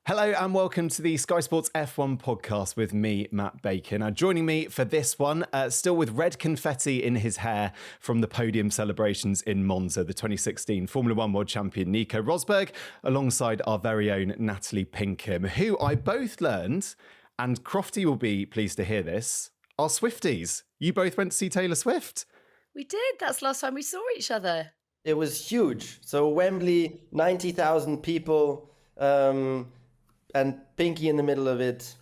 Hello and welcome to the Sky Sports F1 podcast with me, Matt Bacon. Now, joining me for this one, still with red confetti in his hair from the podium celebrations in Monza, the 2016 Formula One World Champion Nico Rosberg, alongside our very own Natalie Pinkham, who I both learned, and Crofty will be pleased to hear this, are Swifties. You both went to see Taylor Swift. We did. That's the last time we saw each other. It was huge. So Wembley, 90,000 people, and Pinky in the middle of it.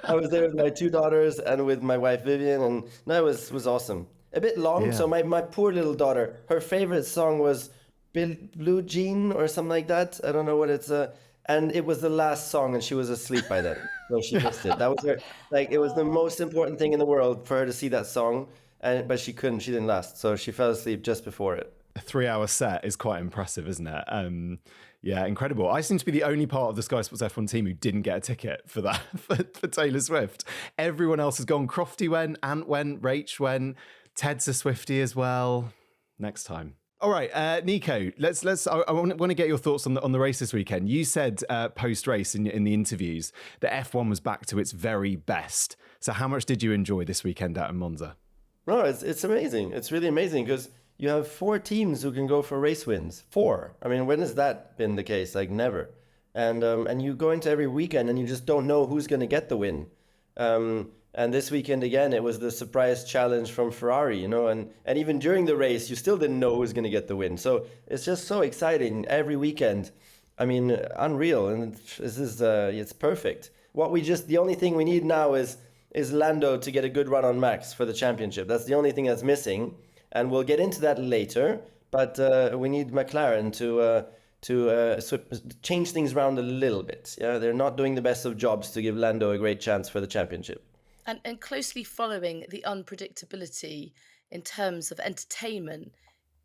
I was there with my two daughters and with my wife Vivian, and no, it was awesome. A bit long, yeah. So my poor little daughter, her favorite song was Blue Jean or something like that. I don't know what it's and it was the last song, and she was asleep by then. So she missed it. That was her. Like, it was the most important thing in the world for her to see that song, but she couldn't. She didn't last, so she fell asleep just before it. A 3-hour set is quite impressive, isn't it? Yeah, incredible. I seem to be the only part of the Sky Sports F1 team who didn't get a ticket for that, for Taylor Swift. Everyone else has gone. Crofty went, Ant went, Rach went, Ted's a Swiftie as well. Next time. All right, Nico, let's. I want to get your thoughts on the race this weekend. You said post-race in the interviews that F1 was back to its very best. So how much did you enjoy this weekend out in Monza? No, it's amazing. It's really amazing because you have 4 teams who can go for race wins. 4. I mean, when has that been the case? Like, never. And you go into every weekend and you just don't know who's going to get the win. And this weekend, again, it was the surprise challenge from Ferrari, and even during the race, you still didn't know who was going to get the win. So it's just so exciting every weekend. I mean, unreal. And this is, it's perfect. The only thing we need now is Lando to get a good run on Max for the championship. That's the only thing that's missing. And we'll get into that later, but we need McLaren to change things around a little bit. Yeah, they're not doing the best of jobs to give Lando a great chance for the championship. And closely following the unpredictability in terms of entertainment,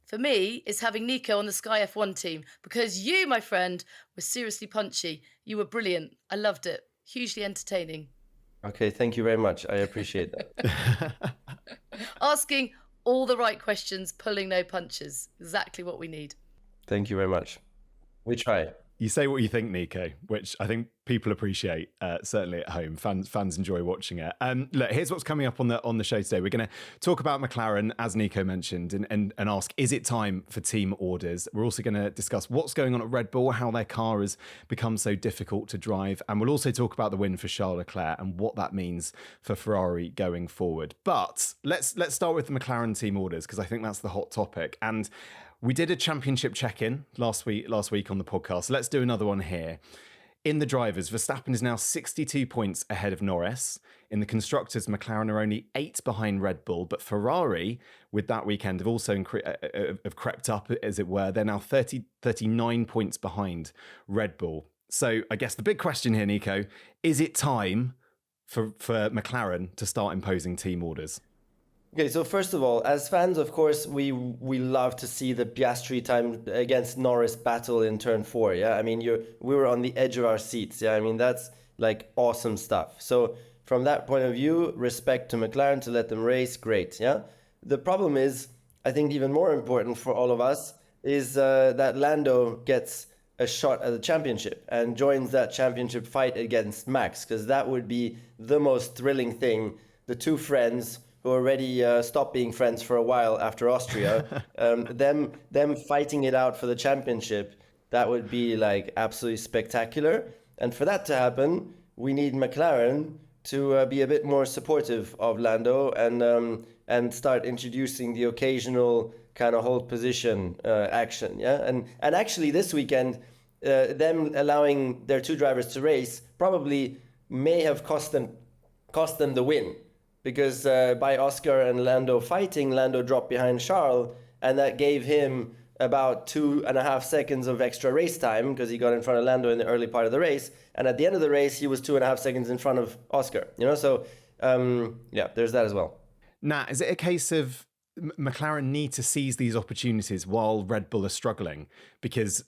for me, is having Nico on the Sky F1 team, because you, my friend, were seriously punchy. You were brilliant. I loved it. Hugely entertaining. Okay, thank you very much. I appreciate that. Asking all the right questions, pulling no punches. Exactly what we need. Thank you very much. We try. You say what you think, Nico, which I think people appreciate, certainly at home. Fans enjoy watching it. Look, here's what's coming up on the show today. We're going to talk about McLaren, as Nico mentioned, and ask, is it time for team orders? We're also going to discuss what's going on at Red Bull, how their car has become so difficult to drive. And we'll also talk about the win for Charles Leclerc and what that means for Ferrari going forward. But let's start with the McLaren team orders, because I think that's the hot topic. And we did a championship check-in last week on the podcast. Let's do another one here. In the drivers, Verstappen is now 62 points ahead of Norris. In the constructors, McLaren are only 8 behind Red Bull, but Ferrari, with that weekend, have also have crept up, as it were. They're now 39 points behind Red Bull. So I guess the big question here, Nico, is it time for McLaren to start imposing team orders? Okay, so first of all, as fans, of course, we love to see the Piastri time against Norris battle in turn 4. Yeah, I mean, we were on the edge of our seats. Yeah, I mean, that's like awesome stuff. So from that point of view, respect to McLaren to let them race, great. Yeah, the problem is, I think even more important for all of us is that Lando gets a shot at the championship and joins that championship fight against Max, because that would be the most thrilling thing. The two friends who already stopped being friends for a while after Austria, them fighting it out for the championship, that would be like absolutely spectacular. And for that to happen, we need McLaren to be a bit more supportive of Lando and start introducing the occasional kind of hold position action. Yeah, and actually this weekend, them allowing their two drivers to race probably may have cost them the win. Because by Oscar and Lando fighting, Lando dropped behind Charles, and that gave him about 2.5 seconds of extra race time because he got in front of Lando in the early part of the race. And at the end of the race, he was 2.5 seconds in front of Oscar. So there's that as well. Nat, is it a case of McLaren need to seize these opportunities while Red Bull are struggling? Because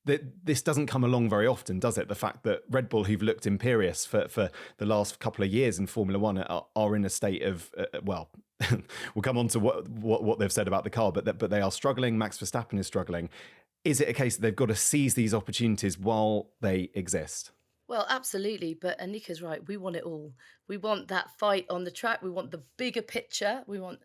this doesn't come along very often, does it? The fact that Red Bull, who've looked imperious for the last couple of years in Formula One, are in a state of, we'll come on to what they've said about the car, but they are struggling. Max Verstappen is struggling. is it a case that they've got to seize these opportunities while they exist? Well, absolutely. But Nico's right. We want it all. We want that fight on the track. We want the bigger picture. We want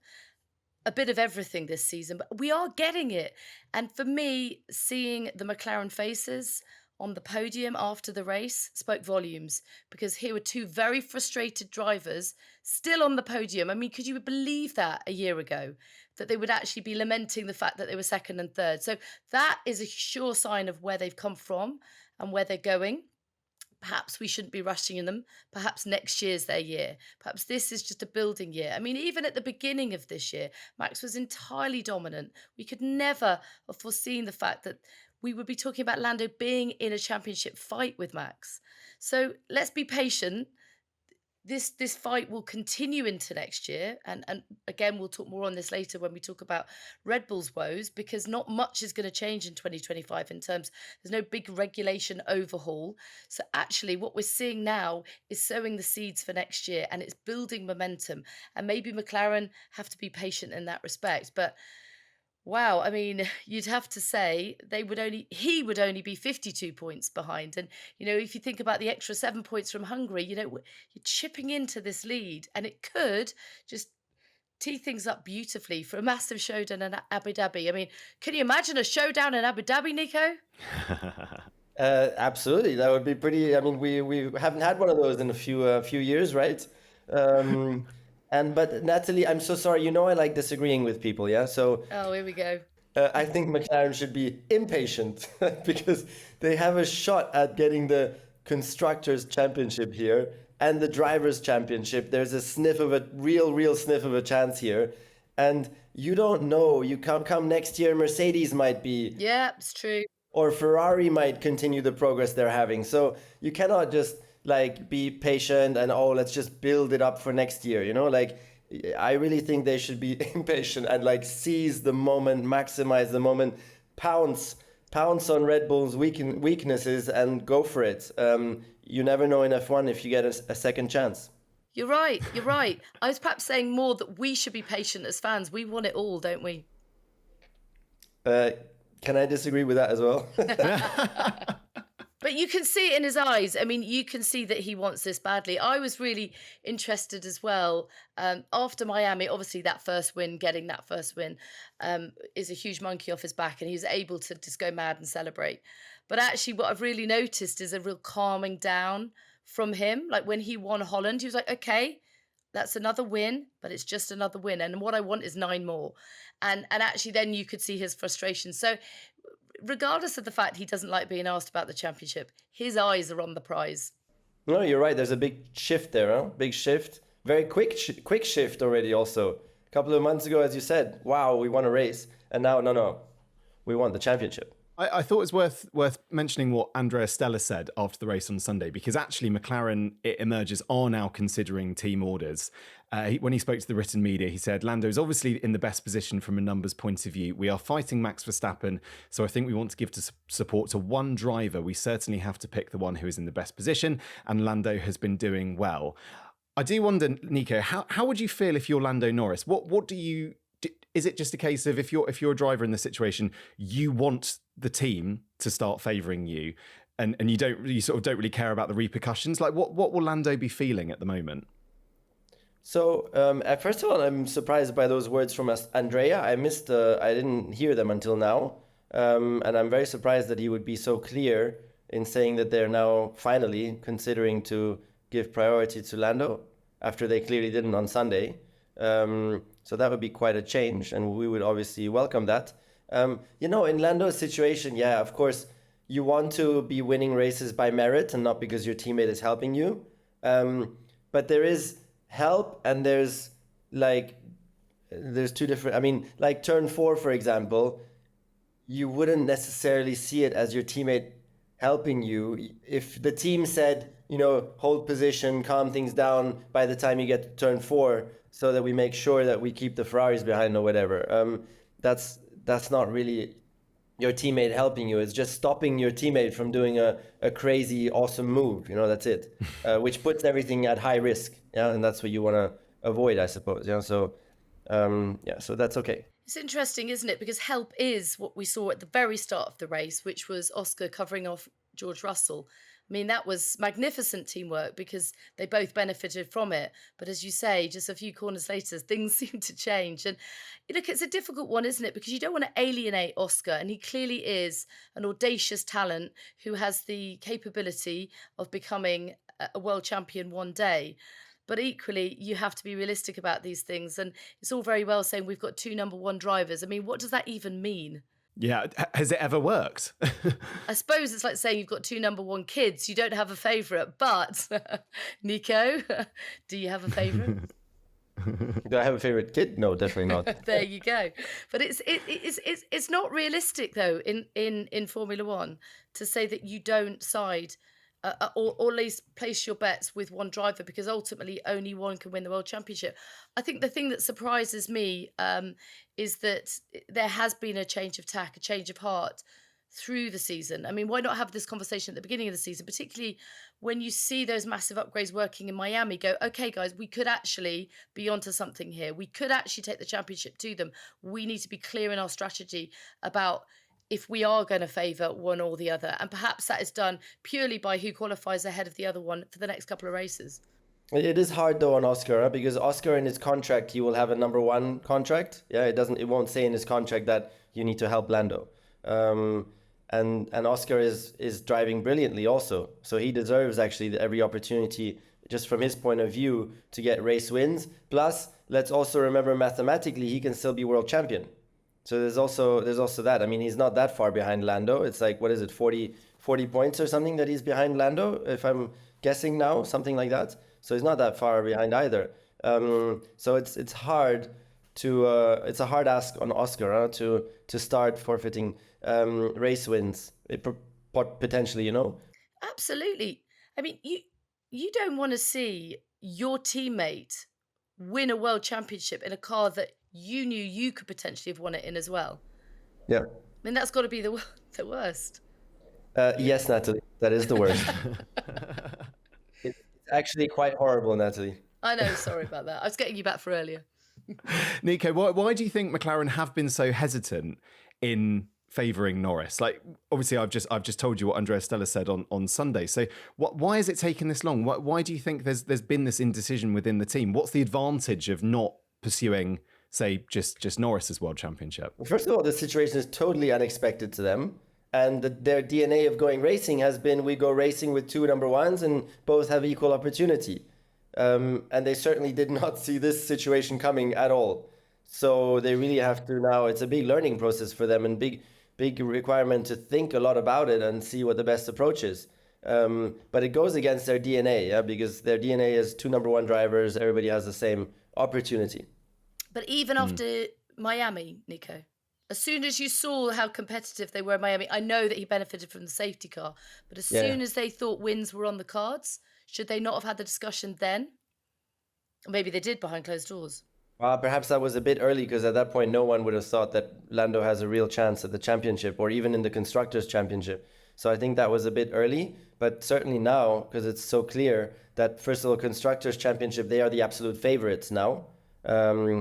a bit of everything this season, but we are getting it. And for me, seeing the McLaren faces on the podium after the race spoke volumes, because here were two very frustrated drivers still on the podium. I mean, could you believe that a year ago, that they would actually be lamenting the fact that they were second and third? So that is a sure sign of where they've come from and where they're going. Perhaps we shouldn't be rushing them. Perhaps next year's their year. Perhaps this is just a building year. I mean, even at the beginning of this year, Max was entirely dominant. We could never have foreseen the fact that we would be talking about Lando being in a championship fight with Max. So let's be patient. This fight will continue into next year. And again, we'll talk more on this later when we talk about Red Bull's woes, because not much is going to change in 2025 in terms, there's no big regulation overhaul. So actually what we're seeing now is sowing the seeds for next year, and it's building momentum. And maybe McLaren have to be patient in that respect. But wow, I mean, you'd have to say he would only be 52 points behind. And, if you think about the extra 7 points from Hungary, you're chipping into this lead, and it could just tee things up beautifully for a massive showdown in Abu Dhabi. I mean, can you imagine a showdown in Abu Dhabi, Nico? Absolutely. That would be pretty. I mean, we haven't had one of those in a few years, right? But Natalie, I'm so sorry. I like disagreeing with people, yeah? So here we go. I think McLaren should be impatient because they have a shot at getting the Constructors' Championship here and the Drivers' Championship. There's a real sniff of a chance here. And you don't know. You come next year, Mercedes might be. Yeah, it's true. Or Ferrari might continue the progress they're having. So you cannot just be patient and let's just build it up for next year, I really think they should be impatient and seize the moment, maximize the moment, pounce on Red Bull's weaknesses and go for it. You never know in F1 if you get a second chance. You're right. I was perhaps saying more that we should be patient as fans. We want it all, don't we? Can I disagree with that as well? But you can see it in his eyes. I mean, you can see that he wants this badly. I was really interested as well. After Miami, obviously getting that first win is a huge monkey off his back, and he was able to just go mad and celebrate. But actually what I've really noticed is a real calming down from him. Like when he won Holland, he was like, okay, that's another win, but it's just another win. And what I want is 9 more. And actually then you could see his frustration. So regardless of the fact he doesn't like being asked about the championship, his eyes are on the prize. No, you're right. There's a big shift there, huh? Big shift. Very quick shift already also. A couple of months ago, as you said, wow, we won a race. And now, no, we won the championship. I thought it was worth mentioning what Andrea Stella said after the race on Sunday, because actually McLaren, it emerges, are now considering team orders. When he spoke to the written media, he said, Lando is obviously in the best position from a numbers point of view. We are fighting Max Verstappen, so I think we want to give support to one driver. We certainly have to pick the one who is in the best position, and Lando has been doing well. I do wonder, Nico, how would you feel if you're Lando Norris? What do you... Is it just a case of if you're a driver in this situation, you want the team to start favouring you, and you sort of don't really care about the repercussions? Like what will Lando be feeling at the moment? So first of all, I'm surprised by those words from Andrea. I didn't hear them until now, and I'm very surprised that he would be so clear in saying that they're now finally considering to give priority to Lando after they clearly didn't on Sunday. So that would be quite a change, and we would obviously welcome that. In Lando's situation, yeah, of course, you want to be winning races by merit and not because your teammate is helping you. But there is help, and there's two different... I mean, like turn 4, for example, you wouldn't necessarily see it as your teammate helping you. If the team said, hold position, calm things down by the time you get to turn 4, so that we make sure that we keep the Ferraris behind or whatever. That's not really your teammate helping you. It's just stopping your teammate from doing a crazy, awesome move. That's it, which puts everything at high risk. Yeah, and that's what you want to avoid, I suppose. Yeah, so so that's okay. It's interesting, isn't it? Because help is what we saw at the very start of the race, which was Oscar covering off George Russell. I mean, that was magnificent teamwork because they both benefited from it. But as you say, just a few corners later, things seem to change. And look, it's a difficult one, isn't it? Because you don't want to alienate Oscar. And he clearly is an audacious talent who has the capability of becoming a world champion one day. But equally, you have to be realistic about these things. And it's all very well saying we've got two number one drivers. I mean, what does that even mean? Yeah, has it ever worked? I suppose it's like saying you've got two number one kids. You don't have a favourite, but Nico, do you have a favourite? Do I have a favorite kid? No, definitely not. There you go. But it's not realistic though in Formula One to say that you don't side or at least place your bets with one driver, because ultimately only one can win the world championship. I think the thing that surprises me is that there has been a change of tack, a change of heart through the season. I mean, why not have this conversation at the beginning of the season, particularly when you see those massive upgrades working in Miami? Go, okay, guys, we could actually be onto something here. We could actually take the championship to them. We need to be clear in our strategy about if we are going to favour one or the other. And perhaps that is done purely by who qualifies ahead of the other one for the next couple of races. It is hard though on Oscar, because Oscar in his contract, he will have a number one contract. Yeah, it won't say in his contract that you need to help Lando. And Oscar is driving brilliantly also. So he deserves actually every opportunity, just from his point of view, to get race wins. Plus, let's also remember mathematically, he can still be world champion. So there's also that. I mean, he's not that far behind Lando. It's like, what is it, 40 points or something that he's behind Lando, if I'm guessing now, something like that. So he's not that far behind either. So it's hard to it's a hard ask on Oscar to start forfeiting race wins potentially, you know. Absolutely. I mean, you don't want to see your teammate win a world championship in a car that you knew you could potentially have won it in as well. Yeah. I mean, that's got to be the worst. Yes, Natalie, that is the worst. It's actually quite horrible, Natalie. I know, sorry about that. I was getting you back for earlier. Nico, why do you think McLaren have been so hesitant in favouring Norris? Like, obviously, I've just told you what Andrea Stella said on Sunday. So, why has it taken this long? Why do you think there's been this indecision within the team? What's the advantage of not pursuing, say, just Norris's world championship? First of all, the situation is totally unexpected to them. And their DNA of going racing has been, we go racing with two number ones and both have equal opportunity. And they certainly did not see this situation coming at all. So they really have to now, it's a big learning process for them and big requirement to think a lot about it and see what the best approach is. But it goes against their DNA, yeah, because their DNA is two number one drivers. Everybody has the same opportunity. But even after Miami, Nico, as soon as you saw how competitive they were in Miami, I know that he benefited from the safety car, but as soon as they thought wins were on the cards, should they not have had the discussion then? Or maybe they did behind closed doors. Perhaps that was a bit early, because at that point, no one would have thought that Lando has a real chance at the championship or even in the Constructors' Championship. So I think that was a bit early, but certainly now, because it's so clear that, first of all, Constructors' Championship, they are the absolute favorites now,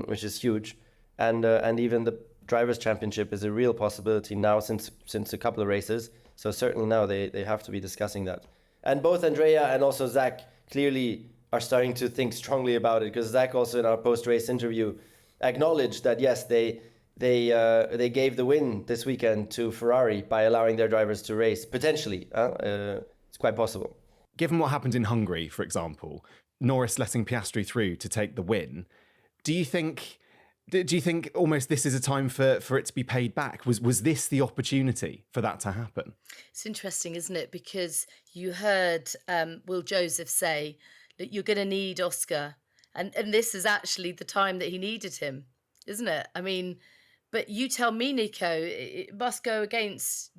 which is huge. And even the Drivers' Championship is a real possibility now since a couple of races. So certainly now they have to be discussing that. And both Andrea and also Zach clearly are starting to think strongly about it, because Zach also in our post-race interview acknowledged that, yes, they gave the win this weekend to Ferrari by allowing their drivers to race, potentially. It's quite possible. Given what happened in Hungary, for example, Norris letting Piastri through to take the win, do you think almost this is a time for it to be paid back? Was this the opportunity for that to happen? It's interesting, isn't it? Because you heard Will Joseph say that you're going to need Oscar. And this is actually the time that he needed him, isn't it? I mean, but you tell me, Nico, it must go against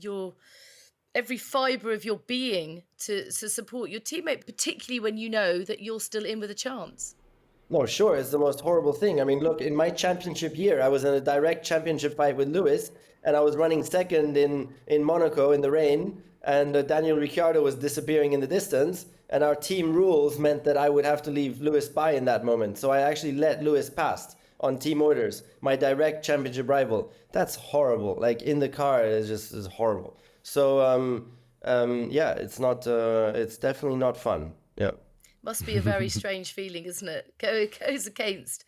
every fibre of your being to support your teammate, particularly when you know that you're still in with a chance. No, sure, it's the most horrible thing. I mean, look, in my championship year, I was in a direct championship fight with Lewis, and I was running second in Monaco in the rain, and Daniel Ricciardo was disappearing in the distance, and our team rules meant that I would have to leave Lewis by in that moment. So I actually let Lewis pass, on team orders, my direct championship rival. That's horrible. Like in the car, is horrible. So yeah, it's definitely not fun. Yeah. Must be a very strange feeling, isn't it? Goes against,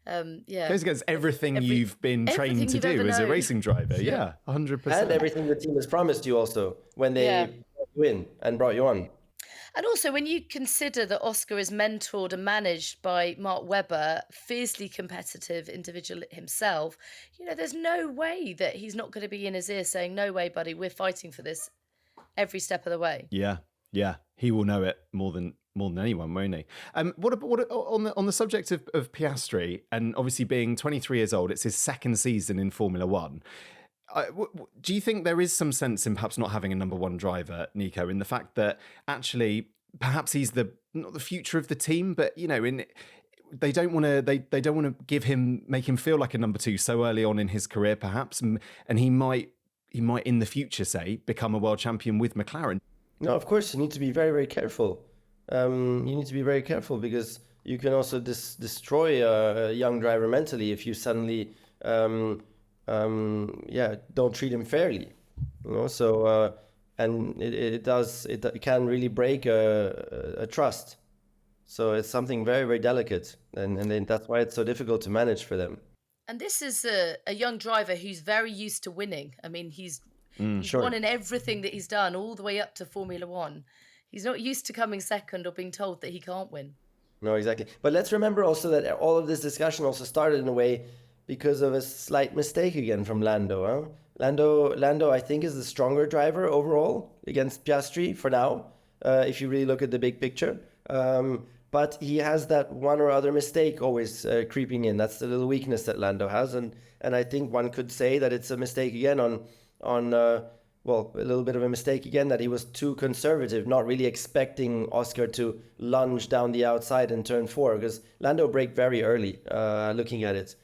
Goes against everything you've been trained to do as a racing driver. Yeah, 100%. And everything the team has promised you also when they win and brought you on. And also, when you consider that Oscar is mentored and managed by Mark Webber, fiercely competitive individual himself, there's no way that he's not going to be in his ear saying, "No way, buddy, we're fighting for this every step of the way." Yeah, he will know it more than anyone, won't he? What on the subject of Piastri, and obviously being 23 years old, it's his second season in Formula One. Do you think there is some sense in perhaps not having a number one driver, Nico, in the fact that actually perhaps he's not the future of the team, but they don't want to make him feel like a number two so early on in his career, perhaps, and he might in the future, say, become a world champion with McLaren. No, of course you need to be very, very careful. You need to be very careful because you can also destroy a young driver mentally if you suddenly don't treat him fairly, so and it can really break a trust, so it's something very, very delicate, and then that's why it's so difficult to manage for them. And this is a young driver who's very used to winning. I mean, he's won in everything that he's done all the way up to Formula One. He's not used to coming second or being told that he can't win. No, exactly. But let's remember also that all of this discussion also started in a way because of a slight mistake again from Lando. Lando, I think, is the stronger driver overall against Piastri for now, if you really look at the big picture. But he has that one or other mistake always creeping in. That's the little weakness that Lando has. And I think one could say that it's a mistake again on a little bit of a mistake again, that he was too conservative, not really expecting Oscar to lunge down the outside in turn 4, because Lando braked very early, looking at it.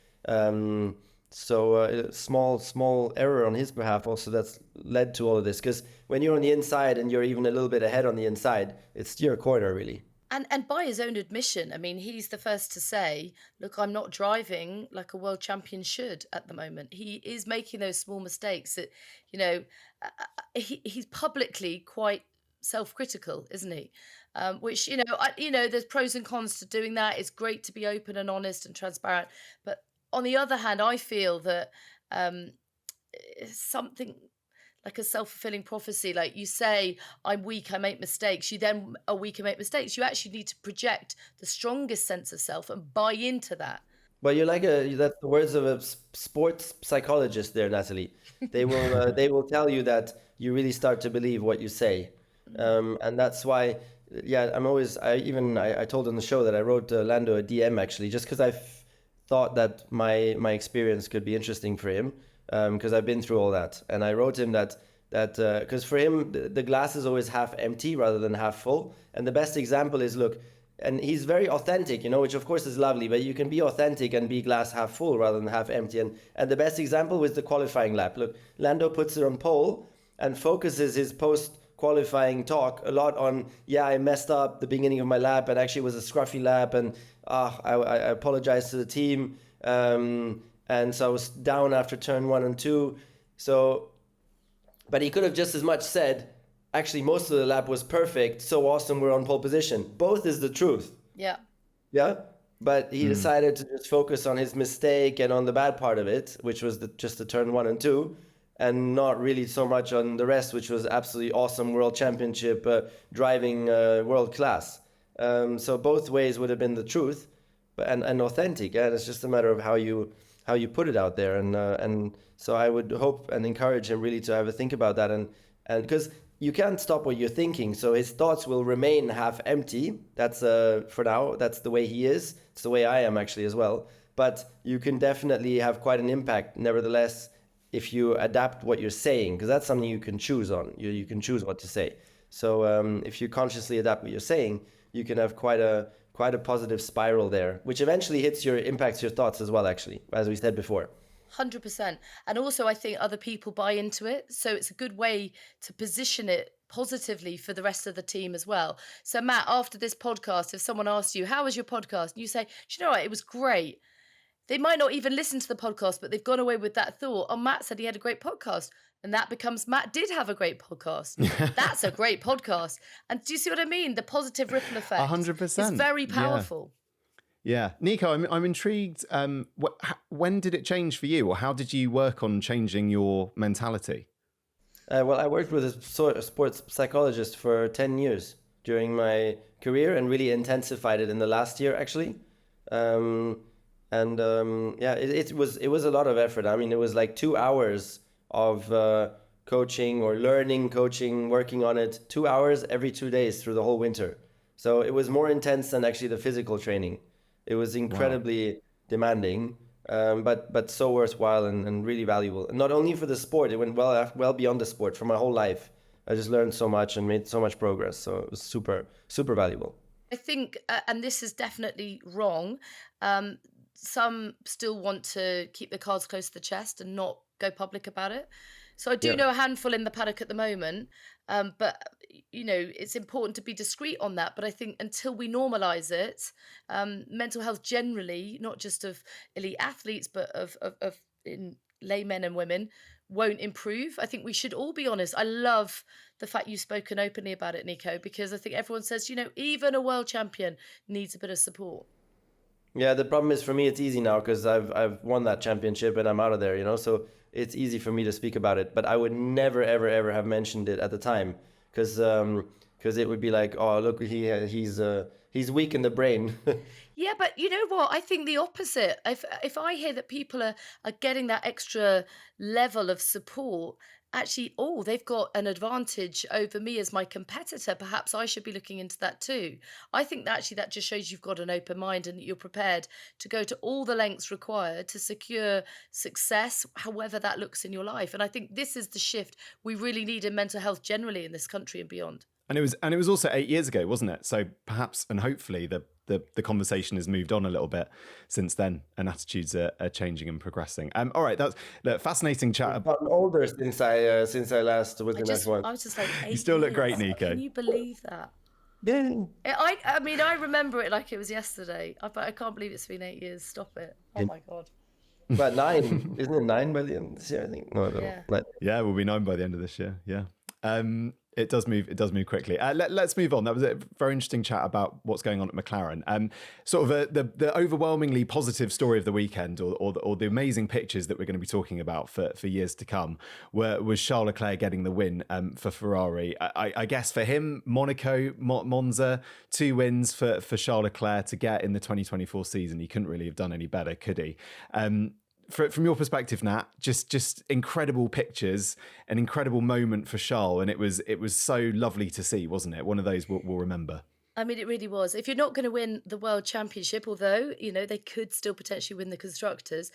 So small error on his behalf also that's led to all of this, because when you're on the inside and you're even a little bit ahead on the inside, it's your corner really. And by his own admission, I mean, he's the first to say, look, I'm not driving like a world champion should at the moment. He is making those small mistakes that, he's publicly quite self-critical, isn't he? Which, there's pros and cons to doing that. It's great to be open and honest and transparent. But on the other hand, I feel that something like a self-fulfilling prophecy, like you say, I'm weak, I make mistakes. You then are weak and make mistakes. You actually need to project the strongest sense of self and buy into that. Well, you're that's the words of a sports psychologist there, Natalie. They will tell you that you really start to believe what you say. And that's why, I told on the show that I wrote Lando a DM actually, just because I thought that my experience could be interesting for him. Because I've been through all that, and I wrote him that because for him the glass is always half empty rather than half full, and the best example is, look, and he's very authentic, which of course is lovely, but you can be authentic and be glass half full rather than half empty, and the best example was the qualifying lap. Look, Lando puts it on pole and focuses his post-qualifying talk a lot on, I messed up the beginning of my lap and actually it was a scruffy lap, and I apologize to the team. And so I was down after turn 1 and 2. So, but he could have just as much said, actually, most of the lap was perfect. So awesome, we're on pole position. Both is the truth. Yeah. Yeah. But he decided to just focus on his mistake and on the bad part of it, which was just the turn 1 and 2, and not really so much on the rest, which was absolutely awesome world championship driving world class. So both ways would have been the truth, but and authentic. And it's just a matter of how you put it out there, and so I would hope and encourage him really to have a think about that, and because you can't stop what you're thinking, so his thoughts will remain half empty. That's for now, that's the way he is. It's the way I am actually as well. But you can definitely have quite an impact, nevertheless, if you adapt what you're saying, because that's something you can choose on. You can choose what to say. So if you consciously adapt what you're saying, you can have quite a positive spiral there, which eventually impacts your thoughts as well, actually, as we said before. 100%. And also I think other people buy into it. So it's a good way to position it positively for the rest of the team as well. So Matt, after this podcast, if someone asks you, how was your podcast? And you say, do you know what? It was great. They might not even listen to the podcast, but they've gone away with that thought. Oh, Matt said he had a great podcast. And that becomes, Matt did have a great podcast. That's a great podcast. And do you see what I mean? The positive ripple effect 100%. is very powerful. Yeah. Nico, I'm intrigued. When did it change for you, or how did you work on changing your mentality? Well, I worked with a sports psychologist for 10 years during my career and really intensified it in the last year, actually. It was a lot of effort. I mean, it was like 2 hours of coaching or learning coaching, working on it, 2 hours every 2 days through the whole winter. So it was more intense than actually the physical training. It was incredibly demanding, but so worthwhile and really valuable. Not only for the sport, it went well beyond the sport. For my whole life, I just learned so much and made so much progress. So it was super, super valuable. I think, and this is definitely wrong, some still want to keep their cards close to the chest and not go public about it. So I do know a handful in the paddock at the moment, but it's important to be discreet on that. But I think until we normalise it, mental health generally, not just of elite athletes, but of in laymen and women, won't improve. I think we should all be honest. I love the fact you've spoken openly about it, Nico, because I think everyone says, even a world champion needs a bit of support. Yeah, the problem is for me, it's easy now because I've won that championship and I'm out of there, so it's easy for me to speak about it. But I would never, ever, ever have mentioned it at the time because it would be like, oh, look, he's weak in the brain. Yeah, but you know what? I think the opposite. If I hear that people are getting that extra level of support, actually, they've got an advantage over me as my competitor. Perhaps I should be looking into that too. I think that actually that just shows you've got an open mind and that you're prepared to go to all the lengths required to secure success, however that looks in your life. And I think this is the shift we really need in mental health generally in this country and beyond. And it was also 8 years ago, wasn't it? So perhaps and hopefully the conversation has moved on a little bit since then, and attitudes are changing and progressing. All right, that's a fascinating chat. I've gotten older since I last was in F1. I was just like, 8 You still look years. great, Nico. Can you believe that? Yeah. I mean, I remember it like it was yesterday. But I can't believe it's been 8 years. Stop it. Oh my God. But 9, isn't it 9 by the end of this year? I think. No, I don't know. Yeah, we'll be 9 by the end of this year. Yeah. It does move quickly. Let's move on. That was a very interesting chat about what's going on at McLaren. Sort of the overwhelmingly positive story of the weekend, or the amazing pictures that we're going to be talking about for years to come, was Charles Leclerc getting the win for Ferrari. I guess for him, Monaco, Monza, 2 wins for Charles Leclerc to get in the 2024 season. He couldn't really have done any better, could he? From your perspective, Nat, just incredible pictures, an incredible moment for Charles, and it was so lovely to see, wasn't it? One of those we'll remember. I mean, it really was. If you're not going to win the World Championship, although, they could still potentially win the Constructors,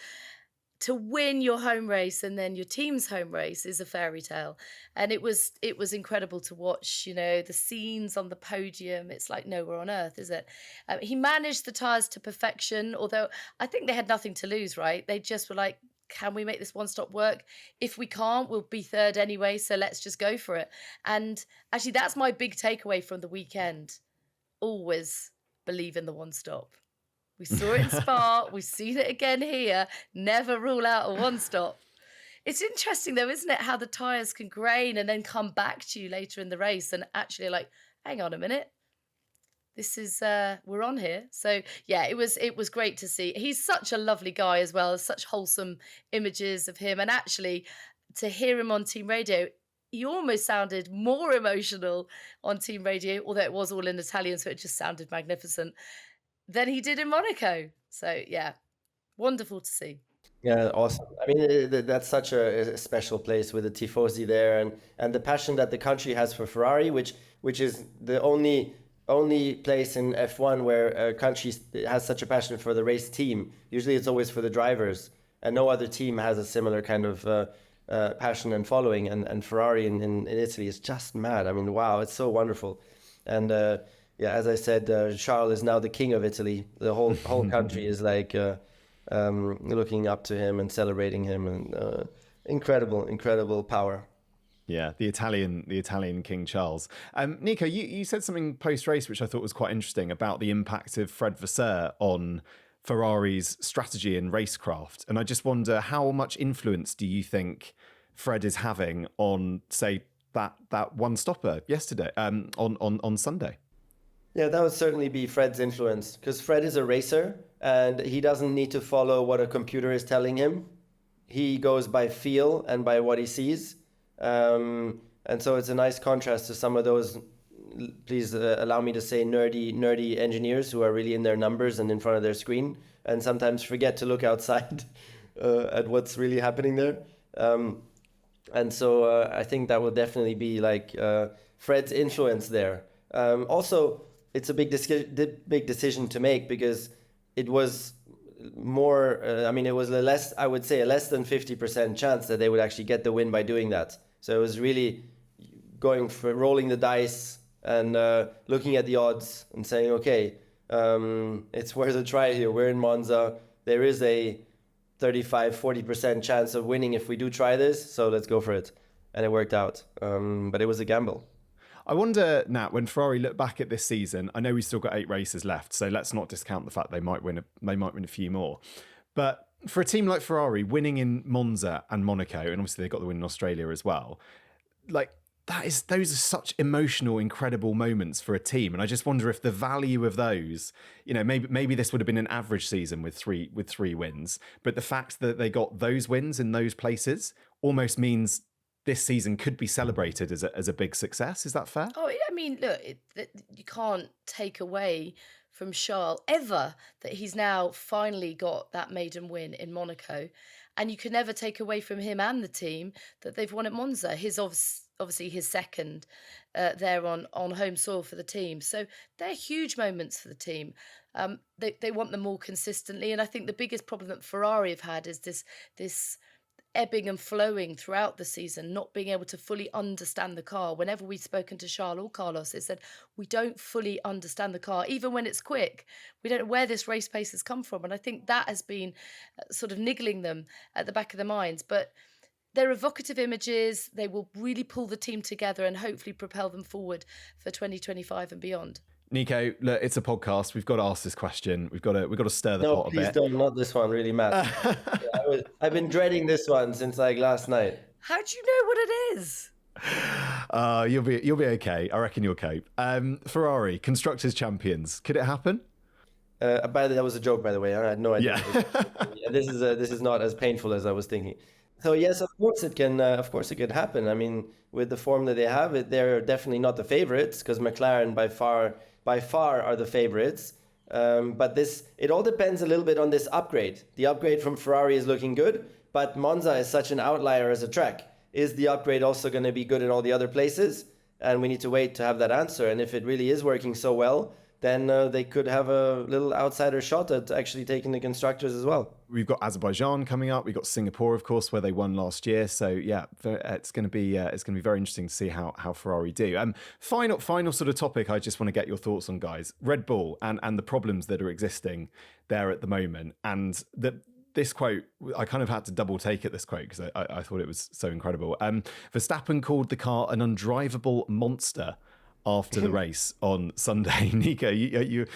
to win your home race and then your team's home race is a fairy tale. And it was incredible to watch, the scenes on the podium. It's like nowhere on earth, is it? He managed the tyres to perfection, although I think they had nothing to lose, right? They just were like, can we make this one-stop work? If we can't, we'll be third anyway, so let's just go for it. And actually, that's my big takeaway from the weekend. Always believe in the one-stop. We saw it in Spa. We've seen it again here. Never rule out a one-stop. It's interesting, though, isn't it, how the tyres can grain and then come back to you later in the race and actually like, hang on a minute. This is, we're on here. So, yeah, it was great to see. He's such a lovely guy as well. Such wholesome images of him. And actually, to hear him on team radio, he almost sounded more emotional on team radio, although it was all in Italian, so it just sounded magnificent, than he did in Monaco. So, yeah, wonderful to see. Yeah, awesome. I mean, that's such a special place with the Tifosi there and the passion that the country has for Ferrari, which is the only place in F1 where a country has such a passion for the race team. Usually it's always for the drivers, and no other team has a similar kind of passion and following. And Ferrari in Italy is just mad. I mean, wow, it's so wonderful. And yeah, as I said, Charles is now the king of Italy. The whole country is like looking up to him and celebrating him, and incredible power. Yeah, the Italian King Charles. Nico, you said something post-race which I thought was quite interesting about the impact of Fred Vasseur on Ferrari's strategy and racecraft. And I just wonder, how much influence do you think Fred is having on, say, that one stopper yesterday, on Sunday? Yeah, that would certainly be Fred's influence, because Fred is a racer and he doesn't need to follow what a computer is telling him. He goes by feel and by what he sees. And so it's a nice contrast to some of those, please allow me to say, nerdy engineers who are really in their numbers and in front of their screen and sometimes forget to look outside at what's really happening there. And so I think that will definitely be like Fred's influence there. Also, it's a big decision to make, because it was more, it was I would say a less than 50% chance that they would actually get the win by doing that. So it was really going for rolling the dice and looking at the odds and saying, okay, it's worth a try here. We're in Monza. There is a 35-40% chance of winning if we do try this, so let's go for it. And it worked out, but it was a gamble. I wonder, Nat, when Ferrari look back at this season, I know we've still got 8 races left, so let's not discount the fact they might win a few more. But for a team like Ferrari, winning in Monza and Monaco, and obviously they got the win in Australia as well, like those are such emotional, incredible moments for a team. And I just wonder if the value of those, maybe this would have been an average season with three wins, but the fact that they got those wins in those places almost means this season could be celebrated as a big success. Is that fair? Oh, I mean, look, you can't take away from Charles ever that he's now finally got that maiden win in Monaco. And you can never take away from him and the team that they've won at Monza. His obviously his second there on home soil for the team. So they're huge moments for the team. They want them all consistently. And I think the biggest problem that Ferrari have had is this ebbing and flowing throughout the season, not being able to fully understand the car. Whenever we've spoken to Charles or Carlos, they said, we don't fully understand the car, even when it's quick. We don't know where this race pace has come from. And I think that has been sort of niggling them at the back of their minds. But they're evocative images. They will really pull the team together and hopefully propel them forward for 2025 and beyond. Nico, look, it's a podcast. We've got to ask this question. We've got to stir the pot a bit. No, please don't. Not this one, really, Matt. I've been dreading this one since like last night. How do you know what it is? You'll be okay. I reckon you'll cope. Ferrari, constructors champions. Could it happen? That was a joke, by the way. I had no idea. Yeah. This is not as painful as I was thinking. So yes, of course it can. Of course it could happen. I mean, with the form that they have, they're definitely not the favorites, because McLaren by far are the favorites. But it all depends a little bit on this upgrade. The upgrade from Ferrari is looking good, but Monza is such an outlier as a track. Is the upgrade also going to be good in all the other places? And we need to wait to have that answer. And if it really is working so well, then they could have a little outsider shot at actually taking the constructors as well. We've got Azerbaijan coming up. We've got Singapore, of course, where they won last year. So yeah, it's going to be very interesting to see how Ferrari do. Final sort of topic I just want to get your thoughts on, guys. Red Bull and the problems that are existing there at the moment. And this quote, I kind of had to double take at this quote because I thought it was so incredible. Verstappen called the car an undrivable monster after the race on Sunday. Nico, you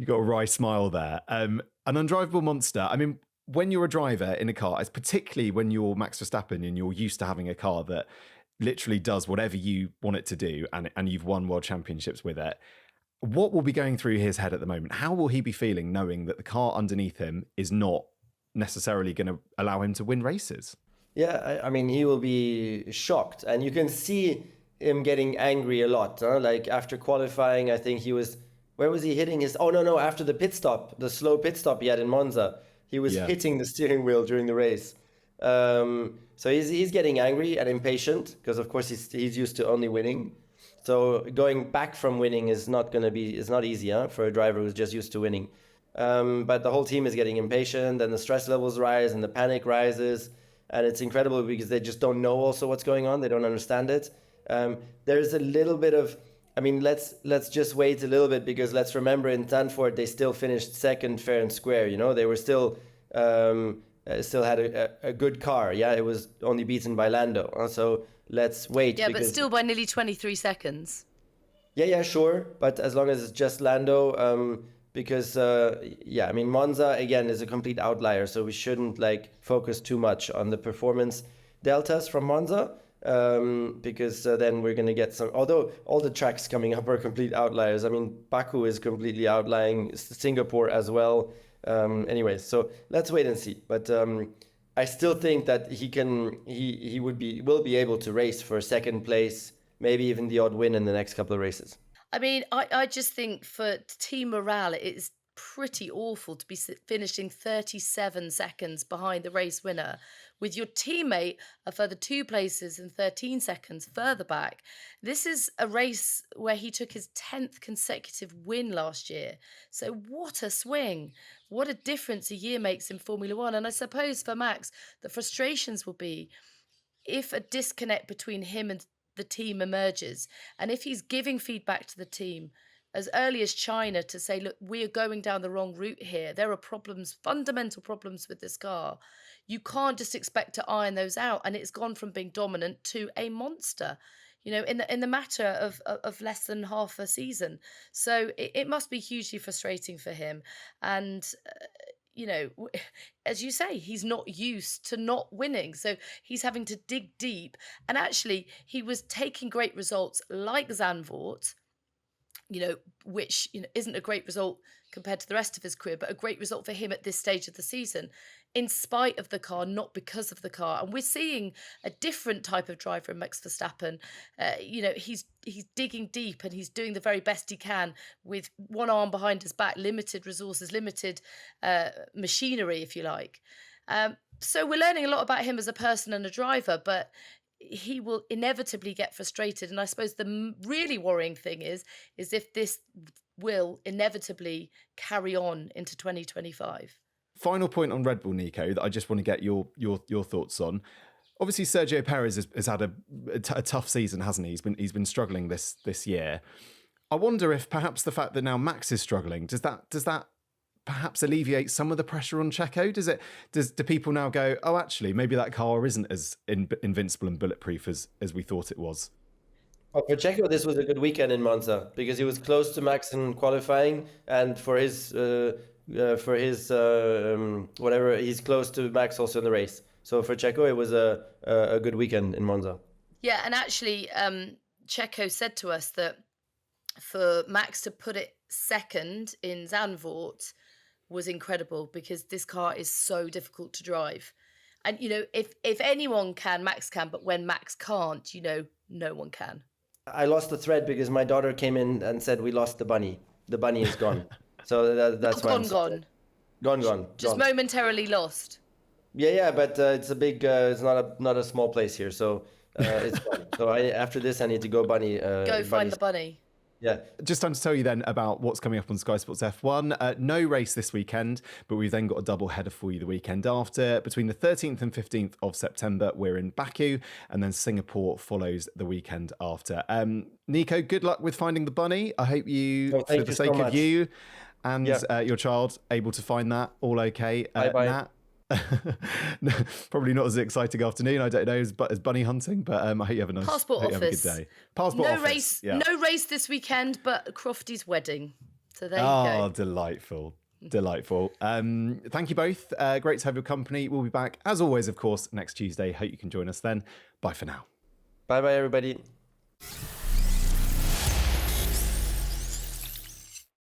got a wry smile there. An undrivable monster. I mean, when you're a driver in a car, it's particularly when you're Max Verstappen and you're used to having a car that literally does whatever you want it to do, and you've won world championships with it. What will be going through his head at the moment? How will he be feeling knowing that the car underneath him is not necessarily going to allow him to win races? Yeah, I mean, he will be shocked, and you can see him getting angry a lot. Like after qualifying, I think he was, where was he hitting his, after the slow pit stop he had in Monza, he was hitting the steering wheel during the race. So he's getting angry and impatient, because of course he's used to only winning. So going back from winning is not easy for a driver who's just used to winning. But the whole team is getting impatient, and the stress levels rise and the panic rises, and it's incredible because they just don't know also what's going on. They don't understand it. There's a little bit of, I mean, let's just wait a little bit, because let's remember in Zandvoort they still finished second fair and square. They were still had a good car. Yeah, it was only beaten by Lando. So let's wait. Yeah, but still by nearly 23 seconds. Yeah, sure. But as long as it's just Lando, because I mean, Monza again is a complete outlier, so we shouldn't like focus too much on the performance deltas from Monza, because then we're going to get some, although all the tracks coming up are complete outliers. I mean, Baku is completely outlying, Singapore as well. Anyway, so let's wait and see. But I still think that he will be able to race for second place, maybe even the odd win in the next couple of races. I mean, I just think for team morale, it's pretty awful to be finishing 37 seconds behind the race winner with your teammate a further 2 places and 13 seconds further back. This is a race where he took his 10th consecutive win last year. So what a swing. What a difference a year makes in Formula One. And I suppose for Max, the frustrations will be if a disconnect between him and the team emerges, and if he's giving feedback to the team as early as China to say, look, we are going down the wrong route here. There are problems, fundamental problems with this car. You can't just expect to iron those out. And it's gone from being dominant to a monster, you know, in the matter of less than half a season. So it must be hugely frustrating for him. And you know, as you say, he's not used to not winning. So he's having to dig deep. And actually, he was taking great results like Zandvoort, you know, which, you know, isn't a great result compared to the rest of his career, but a great result for him at this stage of the season, in spite of the car, not because of the car. And we're seeing a different type of driver in Max Verstappen. You know, he's digging deep and he's doing the very best he can with one arm behind his back, limited resources, limited machinery, if you like. So we're learning a lot about him as a person and a driver, but he will inevitably get frustrated. And I suppose the really worrying thing is if this will inevitably carry on into 2025. Final point on Red Bull, Nico, that I just want to get your thoughts on. Obviously, Sergio Perez has had a tough season, hasn't he? He's been struggling this year. I wonder if perhaps the fact that now Max is struggling, does that perhaps alleviate some of the pressure on Checo? Do people now go, oh, actually, maybe that car isn't as invincible and bulletproof as we thought it was? Oh, for Checo, this was a good weekend in Monza because he was close to Max in qualifying, and for his whatever, he's close to Max also in the race. So for Checo, it was a good weekend in Monza. Yeah, and actually, Checo said to us that for Max to put it second in Zandvoort was incredible because this car is so difficult to drive. And, you know, if anyone can, Max can, but when Max can't, you know, no one can. I lost the thread because my daughter came in and said we lost the bunny. The bunny is gone. So that's why gone. Gone. Just momentarily lost. Yeah, but it's a big. It's not a small place here, so it's gone. So after this, I need to go bunny. Go find the bunny. Yeah. Just time to tell you then about what's coming up on Sky Sports F1. No race this weekend, but we've then got a double header for you the weekend after. Between the 13th and 15th of September, we're in Baku, and then Singapore follows the weekend after. Nico, good luck with finding the bunny. I hope you, for the sake of you and your child, able to find that all okay. Bye-bye. Nat? Probably not as exciting afternoon, I don't know, as bunny hunting, but I hope you have a nice Passport office. Have a good day. Passport no office. Race, yeah. No race this weekend, but Crofty's wedding. So there you go. Oh, delightful. Thank you both. Great to have your company. We'll be back, as always, of course, next Tuesday. Hope you can join us then. Bye for now. Bye, everybody.